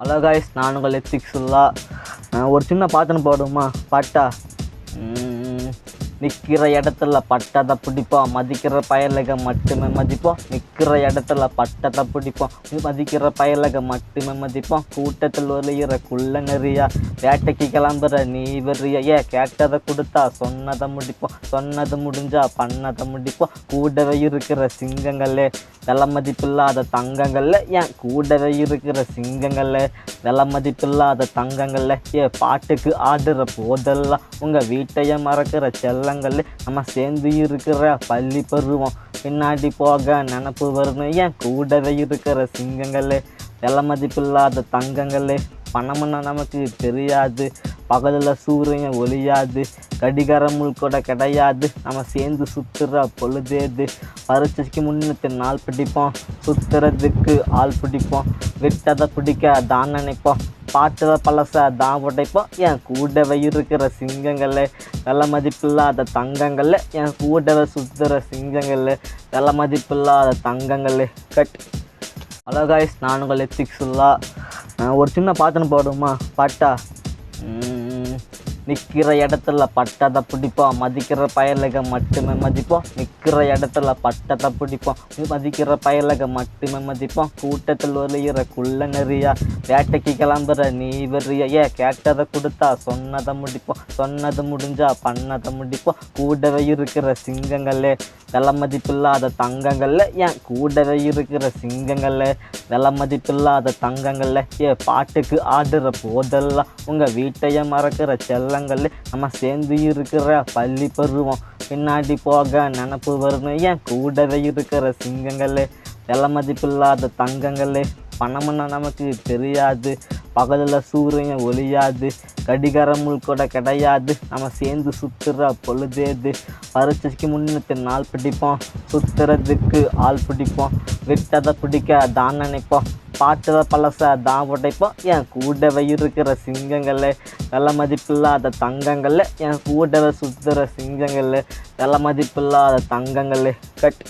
Hello guys, நான் உங்கள் எத்திக்ஸுல்லா. ஒரு சின்ன பாத்தனை போடுமா பாட்டா. நிற்கிற இடத்துல பட்டத்தை பிடிப்போம், மதிக்கிற பயலுக மட்டுமே மதிப்போம். நிற்கிற இடத்துல பட்டத்தை பிடிப்போம், மதிக்கிற பயலுக மட்டுமே மதிப்போம். கூட்டத்தில் ஒளியிற குள்ள நெறியா, வேட்டைக்கு கிளம்புற நீ வெறிய. கேட்டதை கொடுத்தா சொன்னதை முடிப்போம், சொன்னது முடிஞ்சா பண்ணதை முடிப்போம். கூடவே இருக்கிற சிங்கங்களே, விலை மதிப்பில்லாத தங்கங்கள்ல, ஏன் கூடவே இருக்கிற சிங்கங்களே, விலை மதிப்பில்லாத தங்கங்கள்ல. பாட்டுக்கு ஆடுற போதெல்லாம் உங்கள் வீட்டைய மறக்கிற செல்லங்கள்ல. நம்ம சேர்ந்து இருக்கிற பள்ளி பருவம் பின்னாடி போக நினப்பு வரணும். ஏன் கூடவே இருக்கிற சிங்கங்களே, விலை மதிப்பில்லாத தங்கங்களே. பணம்னா நமக்கு தெரியாது, பகலில் சூரியன் ஒளியாது, கடிகாரம் கூட கிடையாது. நம்ம சேர்ந்து சுற்றுற பொழுதேது. பரீட்சைக்கு முன்னிட்டு நாள் பிடிப்போம், சுற்றுறதுக்கு ஆள் பிடிப்போம். விட்டதை பிடிக்க தான் நினைப்போம், பாட்டுற பழச தான் உடைப்போம். என் கூடவே இருக்கிற சிங்கங்களே, விலை மதிப்பில்லாத தங்கங்களே. என் கூடவே சுற்றுற சிங்கங்களே, விலை மதிப்பில்லாத தங்கங்களே. கட். ஹலோ காய்ஸ், நான் உங்கள் எத்திக்ஸுல்லா. ஒரு சின்ன பாத்தனை போடுமா பாட்டா. நிற்கிற இடத்துல பட்டத்தை பிடிப்போம், மதிக்கிற பயலுக மட்டுமே மதிப்போம். நிற்கிற இடத்துல பட்டத்தை பிடிப்போம், மதிக்கிற பயலுக மட்டுமே மதிப்போம். கூட்டத்தில் ஒளியிற குள்ள நெறியா, வேட்டைக்கு கிளம்புற நீ வெறிய. கேட்டதை கொடுத்தா சொன்னதை முடிப்போம், சொன்னது முடிஞ்சா பண்ணதை முடிப்போம். கூடவே இருக்கிற சிங்கங்களே, விலை மதிப்பில்லாத தங்கங்கள்ல. ஏன் கூடவே இருக்கிற சிங்கங்களே, விலை மதிப்பில்லாத தங்கங்கள்ல. பாட்டுக்கு ஆடுற போதெல்லாம் உங்கள் வீட்டைய மறக்கிற செல்லங்கள்ல. நம்ம சேர்ந்து இருக்கிற பள்ளி பருவம் பின்னாடி போக நினப்பு வரணும். ஏன் கூடவே இருக்கிற சிங்கங்களே, விலை மதிப்பில்லாத தங்கங்களே. பணம்னா நமக்கு தெரியாது, பகலில் சூரியன் ஒளியாது, கடிகாரம் கூட கிடையாது. நம்ம சேர்ந்து சுற்றுற பொழுதேது. பரீட்சைக்கு முன்னிட்டு நாள் பிடிப்போம், சுற்றுறதுக்கு ஆள் பிடிப்போம். விட்டதை பிடிக்க தான் நினைப்போம், பாட்டுற பழச தான் உடைப்போம். என் கூடவே இருக்கிற சிங்கங்களே, விலை மதிப்பில்லாத தங்கங்களே. என் கூடவே சுற்றுற சிங்கங்களே, விலை மதிப்பில்லாத தங்கங்களே. கட்.